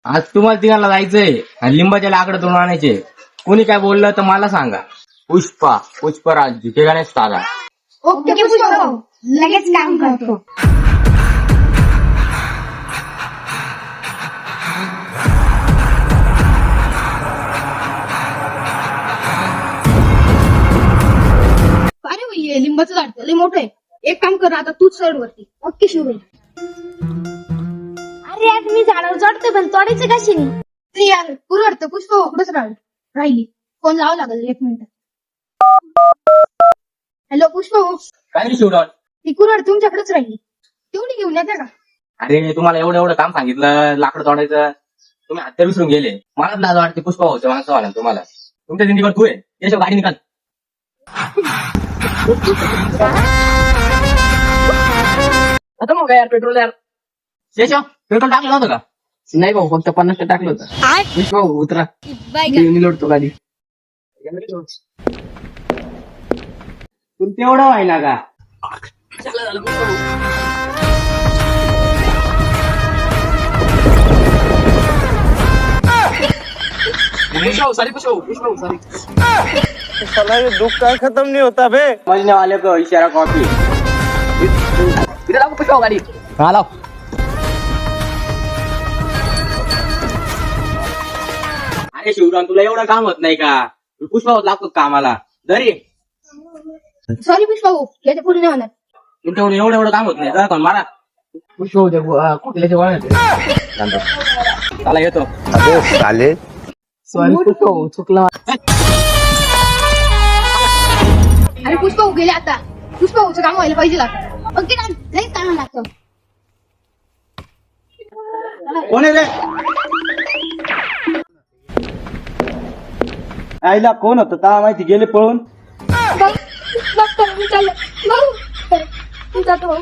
आज तुम्हाला तिघांना जायचंय आणि लिंबाच्या लाकडं तोडून आणायचे. कोणी काय बोललं तर मला सांगा. पुष्पराज झुकेगा नाही साला. ओके पुष्पभाऊ, लगेच काम करतो. अरे भाई लिंबाचं झाड लय मोठं आहे. एक काम कर आता तूच चढ वरती. ओके शिवभाई. अरे आज मी झाडावर चढते पण तोडायचं कशाने? ते यार पुरं वाटतं पुष्पभाऊ कुठंच राहिली. फोन लावावं लागेल 1 मिनिट. हॅलो पुष्पभाऊ, काय रे शिवराज? ती कुऱ्हाड तुमच्याकडेच राहिली, तेवढी घेऊन येते का? अरे तुम्हाला एवढं काम सांगितलं लाकडं तोडायचं, तुम्ही हत्या विसरून गेले. मलाच लाज वाटते पुष्पभाऊच्या माणसं वाला तुम्हाला. तुमच्या जिंदगीवर तू आहे याच्या गाडी निकाल. आता मग यार पेट्रोल यार. शेषव पेट्रोल टाकलं नव्हतं का? नाही भाऊ, फक्त 50 टाकलं होतं. भाऊ उतरा, मी लोटतो गाडी. तुला तेवढं व्हायला का? पुष्पभाऊ. साला ये दुख का खत्म नहीं होता बे. समझने वाले को इशारा कॉपी. इथे लागू पुष्पभाऊ गाडी. हा लाव. अरे शिवराम तुला एवढं काम होत नाही का? पुष्पावर लागतो कामाला. दरी सॉरी पुष्पभाऊ, याच्या पुढे नाही होणार. तुमच्याकडून एवढं काम होत नाही. जरा कोण मारा. पुष्पभाऊ कुठल्याच्या वळण. त्याला येतो. अबे साले. सॉरी पुष्पभाऊ, चुकला. अरे पुष्पभाऊ गेले आता. पुष्पभाऊचं काम व्हायला पाहिजे आता. ओके काम लगेच काम लागतो. कोण आहे रे? आईला कोण होतं ता माहिती गेले पळून. भाऊ, बघतो मी चाललो. भाऊ, मी जातो भाऊ.